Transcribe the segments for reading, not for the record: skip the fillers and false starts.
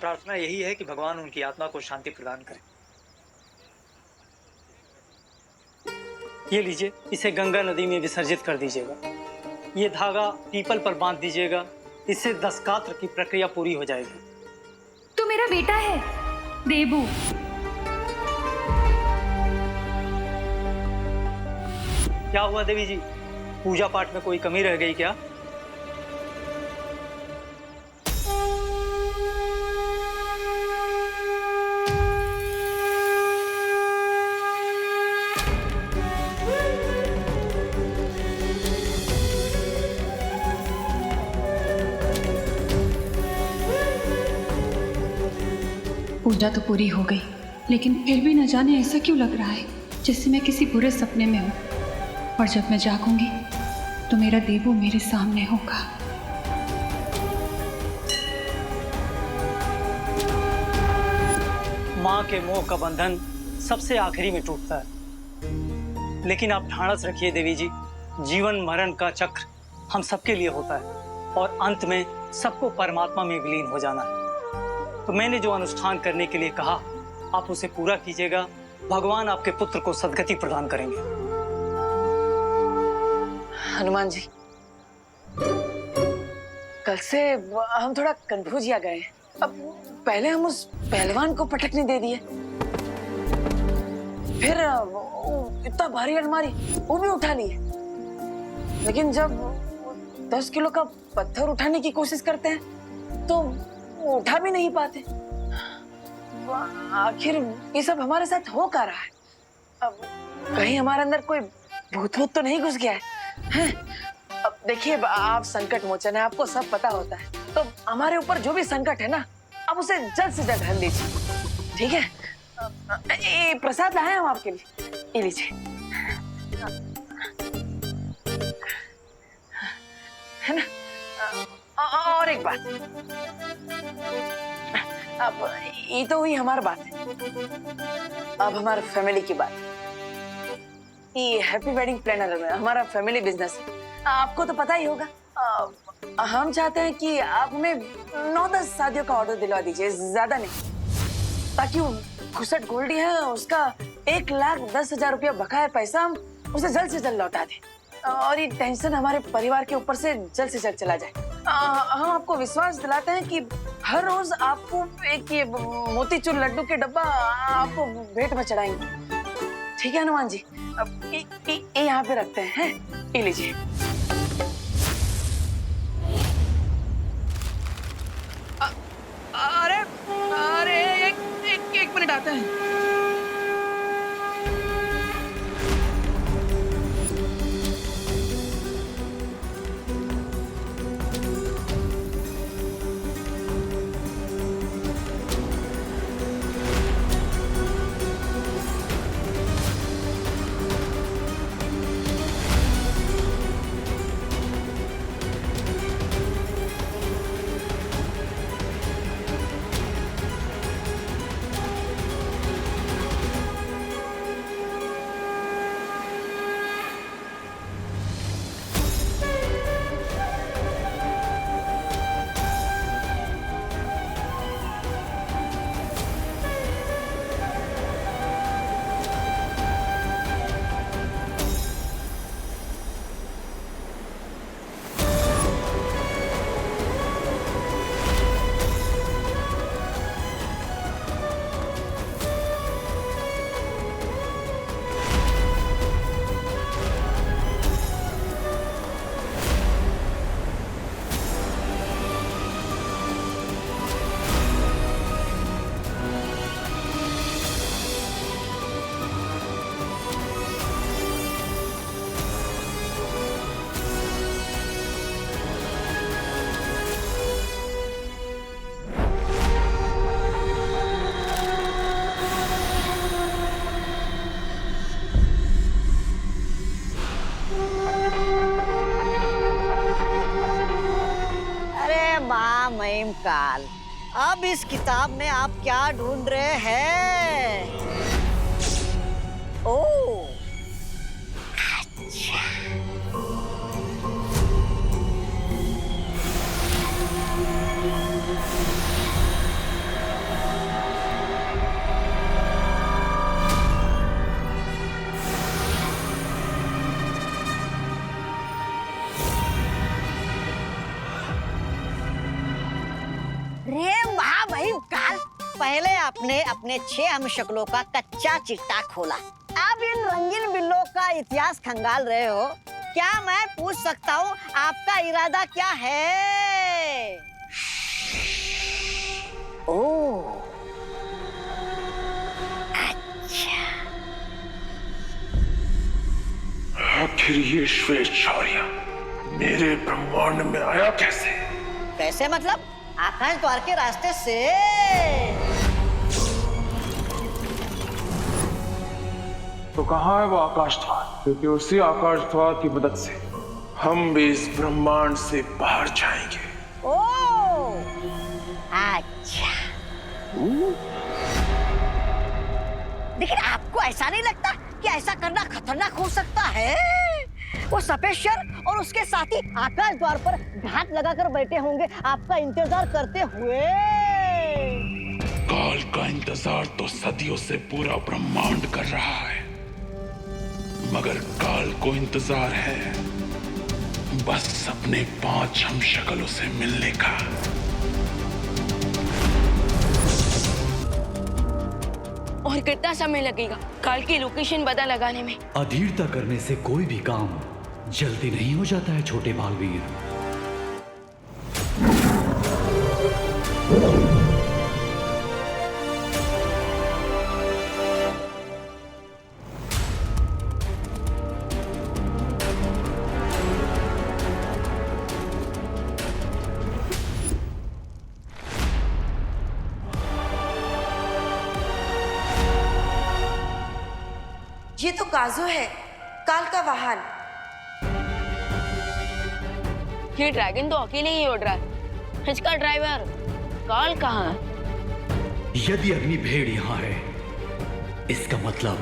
प्रार्थना यही है कि भगवान उनकी आत्मा को शांति प्रदान करे। ये लीजिए, इसे गंगा नदी में विसर्जित कर दीजिएगा। ये धागा पीपल पर बांध दीजिएगा। इससे 10 गात्र की प्रक्रिया पूरी हो जाएगी। तो मेरा बेटा है देबू। क्या हुआ देवी जी, पूजा पाठ में कोई कमी रह गई क्या? पूजा तो पूरी हो गई, लेकिन फिर भी न जाने ऐसा क्यों लग रहा है जैसे मैं किसी बुरे सपने में हूँ। और जब मैं जागूंगी तो मेरा देबू मेरे सामने होगा। माँ के मोह का बंधन सबसे आखिरी में टूटता है, लेकिन आप ढाढ़स रखिए देवी जी। जीवन मरण का चक्र हम सबके लिए होता है और अंत में सबको परमात्मा में विलीन हो जाना है। तो मैंने जो अनुष्ठान करने के लिए कहा, आप उसे पूरा कीजिएगा। भगवान आपके पुत्र को सद्गति प्रदान करेंगे। हनुमान जी, कल से हम थोड़ा कंफ्यूजिया गए हैं। अब पहले हम उस पहलवान को पटकने दे दिए, फिर इतना भारी अलमारी वो भी उठा लिए, लेकिन जब 10 किलो का पत्थर उठाने की कोशिश करते हैं तो उठा भी नहीं पाते। आखिर ये सब हमारे साथ हो क्या रहा है? अब कहीं हमारे अंदर कोई भूत तो नहीं घुस गया है? अब देखिए, आप संकट मोचन है, आपको सब पता होता है, तो हमारे ऊपर जो भी संकट है ना, आप उसे जल्द से जल्द हल दीजिए, ठीक है? ये प्रसाद लाए हम आपके लिए, ये लीजिए। है ना? और एक बात, अब ये तो हुई हमारी बात है, अब हमारे फैमिली की बात। ये हैप्पी वेडिंग प्लानर में हमारा फैमिली बिजनेस है, आपको तो पता ही होगा। हम चाहते हैं कि आप हमें 9-10 शादियों का ऑर्डर दिलवा दीजिए, ज्यादा नहीं, ताकि वो खुसट गोल्डी है उसका 1,10,000 रुपया बकाया पैसा हम उसे जल्द से जल्द लौटा दें और ये टेंशन हमारे परिवार के ऊपर से जल्द से जल्द चला जाए। हम आपको विश्वास दिलाते हैं कि हर रोज आपको एक ये मोतीचूर लड्डू के डब्बा आपको भेंट में चढ़ाएंगे, ठीक है हनुमान जी? अब ये यहाँ पे रखते हैं, ये लीजिए। अरे अरे एक मिनट आते हैं। महिम काल, अब इस किताब में आप क्या ढूंढ रहे हैं? ओह, अच्छा। पहले आपने अपने 6 हमशक्लों का कच्चा चिट्टा खोला, अब इन रंगीन बिल्लों का इतिहास खंगाल रहे हो। क्या मैं पूछ सकता हूँ आपका इरादा क्या है? ओह, अच्छा। आखिर ये श्वेत शौर्य मेरे ब्रह्मांड में आया कैसे? कैसे मतलब? आकाश द्वार के रास्ते से। तो कहाँ है वो आकाश द्वार? क्योंकि उसी आकाश द्वार की मदद से हम भी इस ब्रह्मांड से बाहर जाएंगे। ओह, अच्छा। लेकिन आपको ऐसा नहीं लगता कि ऐसा करना खतरनाक हो सकता है? वो सफेद शेर और उसके साथी आकाश द्वार पर घात लगाकर बैठे होंगे आपका इंतजार करते हुए। काल का इंतजार तो सदियों से पूरा ब्रह्मांड कर रहा है, मगर काल को इंतजार है बस अपने 5 हमशक्लों से मिलने का। और कितना समय लगेगा काल की लोकेशन पता लगाने में? अधीरता करने से कोई भी काम जल्दी नहीं हो जाता है छोटे बालवीर। ये तो काजू है, काल का वाहन। ये ड्रैगन तो अकेले ही उड़ रहा है, इसका ड्राइवर काल कहाँ है? यदि अग्नि भेड़ यहाँ है, इसका मतलब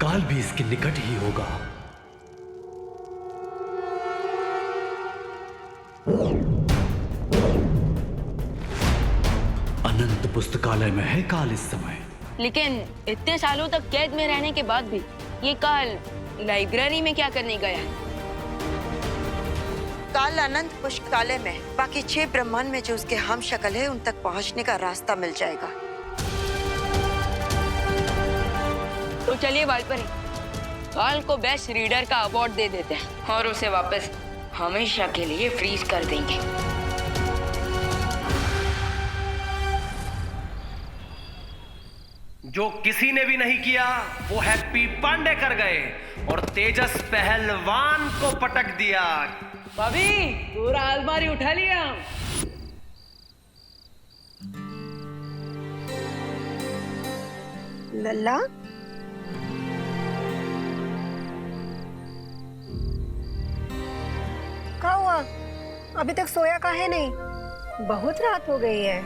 काल भी इसके निकट ही होगा। अनंत पुस्तकालय में है काल इस समय। लेकिन इतने सालों तक कैद में रहने के बाद भी ये काल लाइब्रेरी में क्या करने गया है? काल अनंत पुस्तकालय में बाकी 6 ब्रह्मांड में जो उसके हम शक्ल है उन तक पहुंचने का रास्ता मिल जाएगा। तो चलिए वालपरी, काल को बेस्ट रीडर का अवार्ड दे देते हैं और उसे वापस हमेशा के लिए फ्रीज कर देंगे। जो किसी ने भी नहीं किया वो हैप्पी पांडे कर गए और तेजस पहलवान को पटक दिया। भाभी, पूरा अलमारी उठा लिया। लल्ला, क्या हुआ? अभी तक सोया काहे नहीं? बहुत रात हो गई है।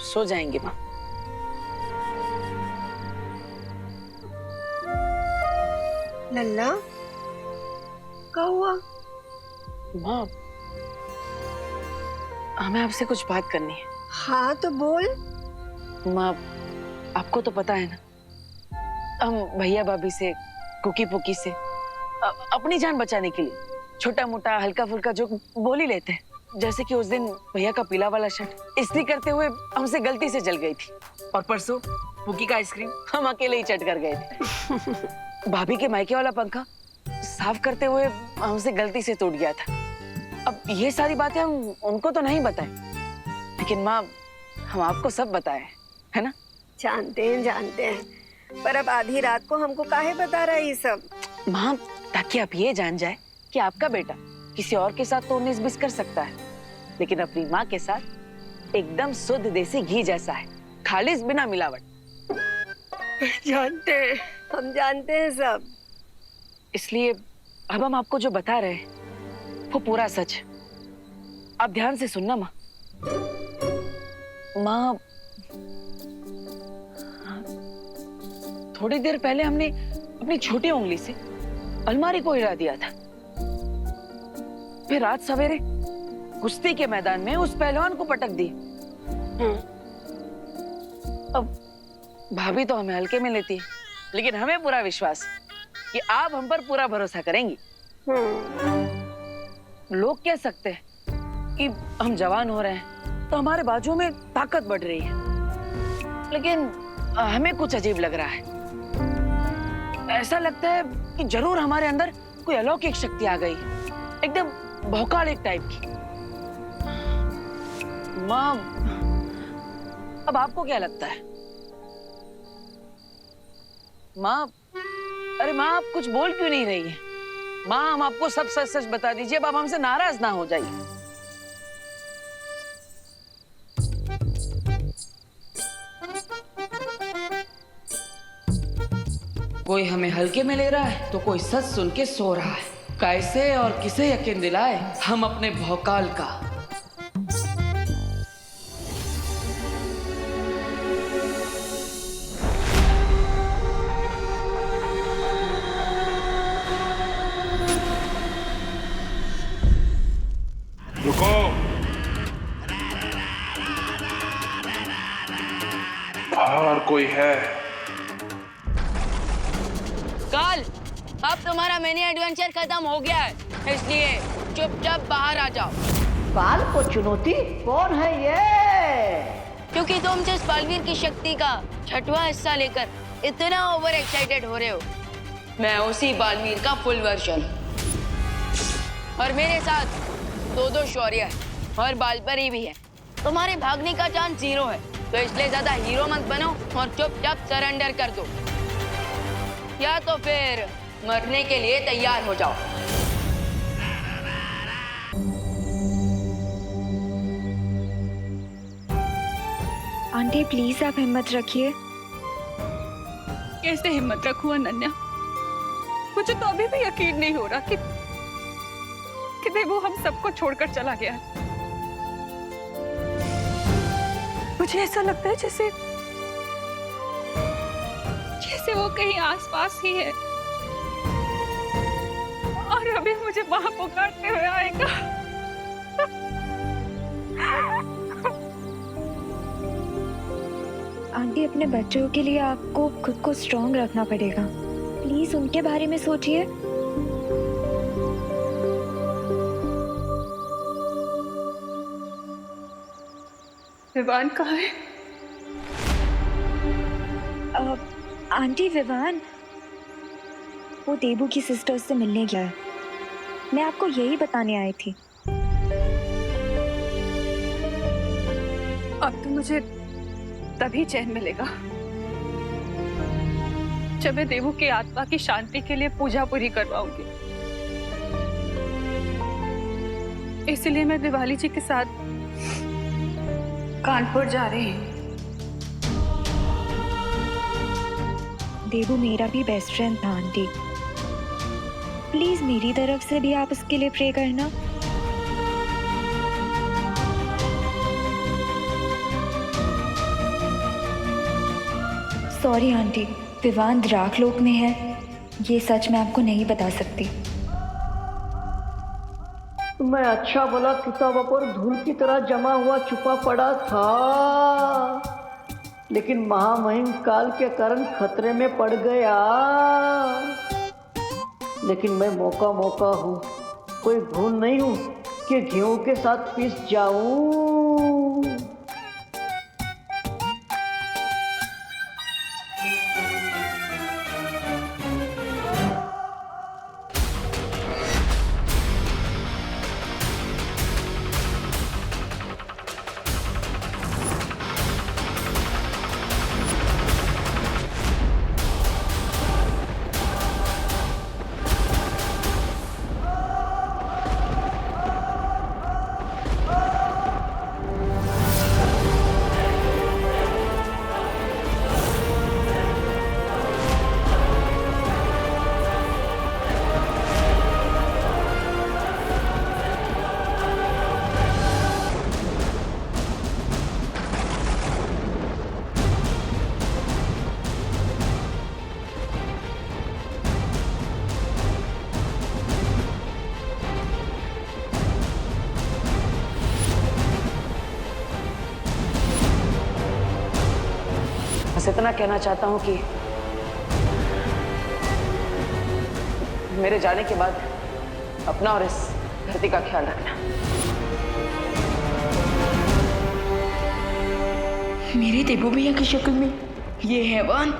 सो जाएंगे माँ। लल्ला, क्या हुआ? माँ, हमें आपसे कुछ बात करनी है। हाँ तो बोल। माँ, आपको तो पता है ना, हम भैया भाभी से, कुकी पुकी से अपनी जान बचाने के लिए छोटा मोटा हल्का फुल्का जो बोल ही लेते हैं। जैसे कि उस दिन भैया का पीला वाला शर्ट इस्त्री करते हुए हमसे गलती से जल गई थी, और परसों पुकी का आइसक्रीम हम अकेले ही चट कर गए थे। भाभी के मायके वाला पंखा साफ करते हुए हमसे गलती से टूट गया था। अब ये सारी बातें हम उनको तो नहीं बताएं, लेकिन माँ, हम आपको सब बताएं, है ना? जानते हैं, पर अब आधी रात को हमको काहे बता रहा है ये सब? माँ, ताकि आप ये जान जाए कि आपका बेटा किसी और के साथ तो 19-20 कर सकता है, लेकिन अपनी माँ के साथ एकदम शुद्ध देसी घी जैसा है, खालिस बिना मिलावट। हम जानते हैं सब। इसलिए अब हम आपको जो बता रहे हैं वो पूरा सच है। आप ध्यान से सुनना माँ। माँ, थोड़ी देर पहले हमने अपनी छोटी उंगली से अलमारी को हिला दिया था, फिर रात सवेरे कुश्ती के मैदान में उस पहलवान को पटक दी। अब भाभी तो हमें हल्के में लेती है, लेकिन हमें पूरा विश्वास है कि आप हम पर पूरा भरोसा करेंगी। लोग कह सकते हैं कि हम जवान हो रहे हैं तो हमारे बाजुओं में ताकत बढ़ रही है, लेकिन हमें कुछ अजीब लग रहा है। ऐसा लगता है कि जरूर हमारे अंदर कोई अलौकिक शक्ति आ गई, एकदम भौकालिक टाइप की। माँ, अब आपको क्या लगता है? माँ, अरे माँ, आप कुछ बोल क्यों नहीं रही है? माँ, हम आपको सब सच सच बता दीजिए, अब आप हमसे नाराज ना हो जाइए। कोई हमें हल्के में ले रहा है तो कोई सच सुन के सो रहा है। कैसे और किसे यकीन दिलाए हम अपने भौकाल का? रुको, बाहर कोई है? काल, अब तुम्हारा मिनी एडवेंचर खत्म हो गया है, इसलिए चुपचाप बाहर आ जाओ। काल को चुनौती? कौन है ये? क्योंकि तुम जिस बलवीर की शक्ति का 6वां हिस्सा लेकर इतना ओवर एक्साइटेड हो रहे हो, मैं उसी बालवीर का फुल वर्जन हूँ। और मेरे साथ दो शौर्य है और बालपरी भी है। तुम्हारे भागने का चांस 0 है, तो इसलिए ज्यादा हीरो मत बनो और चुपचाप सरेंडर कर दो, या तो फिर मरने के लिए तैयार हो जाओ। आंटी प्लीज आप हिम्मत रखिए। कैसे हिम्मत रखूं अनन्या? मुझे तो अभी भी यकीन नहीं हो रहा कि देवू हम सबको छोड़कर चला गया। मुझे ऐसा लगता है जैसे वो कहीं आसपास ही है और अभी मुझे वहां पुकारते हुए आएगा। आंटी अपने बच्चों के लिए आपको खुद को स्ट्रॉन्ग रखना पड़ेगा। प्लीज उनके बारे में सोचिए। विवान कहाँ है? आंटी विवान वो देबू की सिस्टर्स से मिलने गया है। मैं आपको यही बताने आई थी। अब तो मुझे तभी चैन मिलेगा जब मैं देवू की आत्मा की शांति के लिए पूजा पूरी करवाऊंगी। इसलिए मैं दिवाली जी के साथ कानपुर जा रही हूँ। देबू मेरा भी बेस्ट फ्रेंड था आंटी। प्लीज मेरी तरफ से भी आप उसके लिए प्रे करना। सॉरी आंटी, विवान द्राकलोक में है, ये सच मैं आपको नहीं बता सकती। मैं अच्छा भला किताबों पर धूल की तरह जमा हुआ छुपा पड़ा था, लेकिन महामहिम काल के कारण खतरे में पड़ गया। लेकिन मैं मौका हूँ, कोई भूल नहीं हूँ कि गेहूं के साथ पिस जाऊं। बस इतना कहना चाहता हूँ कि मेरे जाने के बाद अपना और इस धरती का ख्याल रखना। मेरे देबू भैया की शक्ल में ये हैवान।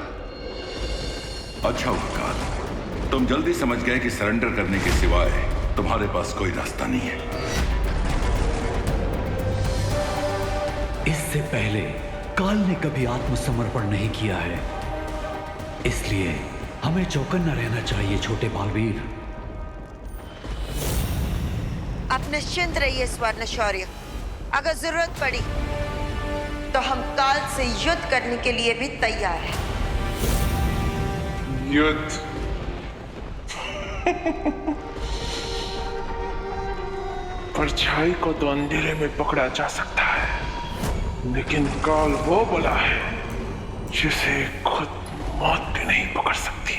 अच्छा उपकार, तुम जल्दी समझ गए कि सरेंडर करने के सिवाय तुम्हारे पास कोई रास्ता नहीं है। इससे पहले काल ने कभी आत्मसमर्पण नहीं किया है, इसलिए हमें चौकन्ना रहना चाहिए छोटे बालवीर। आप निश्चिंत रहिए स्वर्ण शौर्य, अगर जरूरत पड़ी तो हम काल से युद्ध करने के लिए भी तैयार हैं। युद्ध? परछाई को तो अंधेरे में पकड़ा जा सकता है, लेकिन काल वो बला है जिसे खुद मौत भी नहीं पकड़ सकती।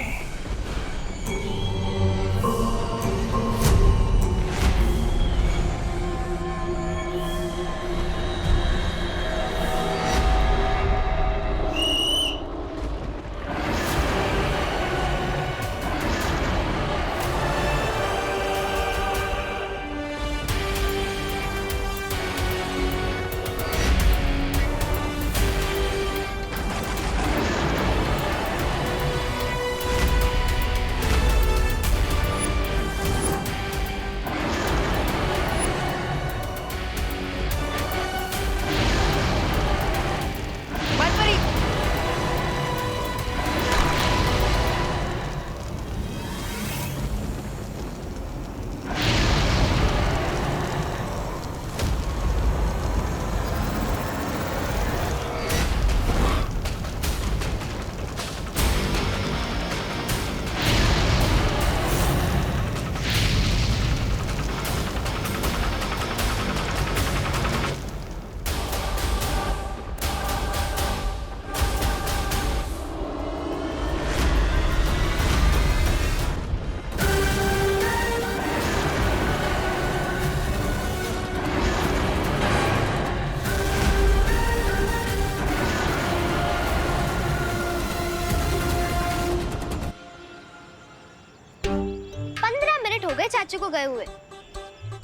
चाचू को गए हुए।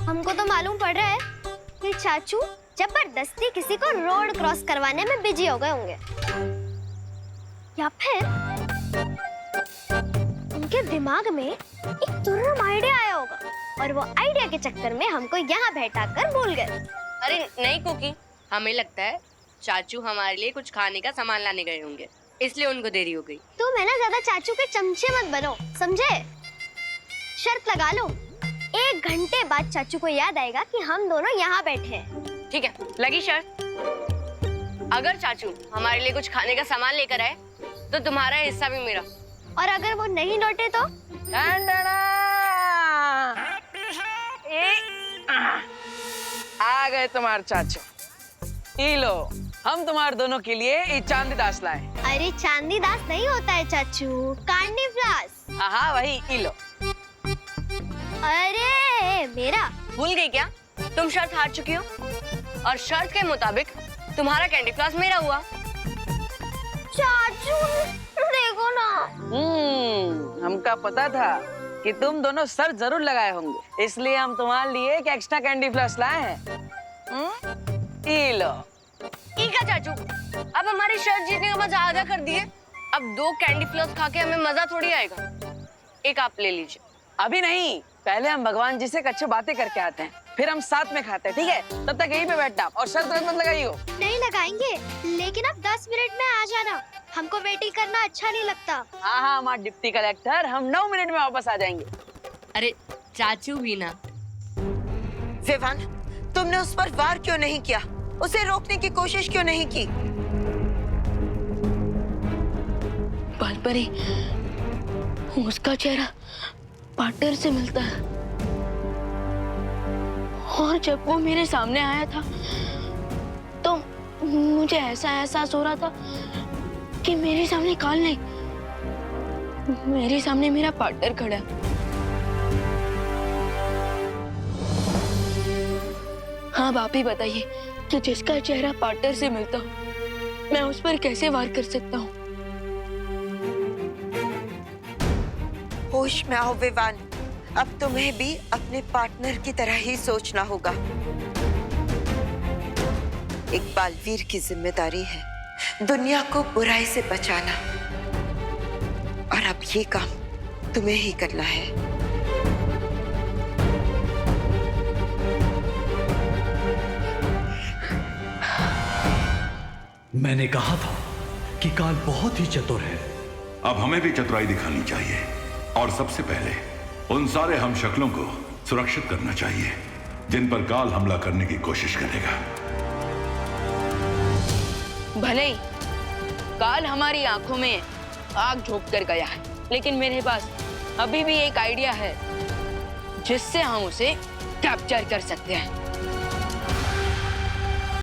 हमको तो मालूम पड़ रहा है कि चाचू जबरदस्ती किसी को रोड क्रॉस करवाने में बिजी हो गए होंगे, या फिर उनके दिमाग में एक तुर्रम आइडिया आया होगा और वो आइडिया के चक्कर में हमको यहाँ बैठाकर भूल गए। अरे नहीं कुकी, हमें लगता है चाचू हमारे लिए कुछ खाने का सामान लाने गए होंगे, इसलिए उनको देरी हो गई। तुम है ना ज्यादा चाचू के चमचे मत बनो, समझे? शर्त लगा लो, 1 घंटे बाद चाचू को याद आएगा कि हम दोनों यहाँ बैठे हैं। ठीक है, लगी शर्त। अगर चाचू हमारे लिए कुछ खाने का सामान लेकर आए तो तुम्हारा हिस्सा भी मेरा, और अगर वो नहीं लौटे तो? आ गए तुम्हारे चाचू। ई लो, हम तुम्हारे दोनों के लिए ये चांदी दास लाए। अरे चांदी दास नहीं होता है चाचू, कांडी फ्लास। हाँ वही, ई लो। अरे मेरा भूल गई क्या? तुम शर्त हार चुकी हो और शर्त के मुताबिक तुम्हारा कैंडी फ्लास मेरा हुआ। चाचू देखो ना। हमका पता था कि तुम दोनों सर जरूर लगाए होंगे, इसलिए हम तुम्हारे लिए एक एक्स्ट्रा कैंडी फ्लास लाए हैं। ई लो। ई का चाचू, अब हमारी शर्त जीतने का मजा आधा कर दिए। अब 2 कैंडी फ्लास खा के हमें मजा थोड़ी आएगा। एक आप ले लीजिए। अभी नहीं, पहले हम भगवान जी से अच्छी बातें करके आते हैं, फिर हम साथ में खाते हैं, ठीक है? तब तक यहीं पे बैठना और शर्त मत लगाइयो। नहीं लगाएंगे, लेकिन अब 10 मिनट में आ जाना, हमको वेटिंग करना अच्छा नहीं लगता। हाँ हमारे डिप्टी कलेक्टर, हम 9 मिनट में वापस आ जाएंगे। अरे चाचू भी ना। विवान, तुमने उस पर वार क्यों नहीं किया? उसे रोकने की कोशिश क्यों नहीं की? बालपरी, उसका चेहरा पार्टनर से मिलता है, और जब वो मेरे सामने आया था तो मुझे ऐसा एहसास हो रहा था कि मेरे सामने काल नहीं, मेरे सामने मेरा पार्टनर खड़ा है। हाँ आप ही बताइए कि जिसका चेहरा पार्टनर से मिलता हो, मैं उस पर कैसे वार कर सकता हूँ? होश में आओ विवान, अब तुम्हें भी अपने पार्टनर की तरह ही सोचना होगा। एक बालवीर की जिम्मेदारी है दुनिया को बुराई से बचाना, और अब ये काम तुम्हें ही करना है। मैंने कहा था कि काल बहुत ही चतुर है। अब हमें भी चतुराई दिखानी चाहिए, और सबसे पहले उन सारे हम शक्लों को सुरक्षित करना चाहिए जिन पर काल हमला करने की कोशिश करेगा। भले ही काल हमारी आंखों में आग झोंक कर गया है, लेकिन मेरे पास अभी भी एक आइडिया है जिससे हम उसे कैप्चर कर सकते हैं।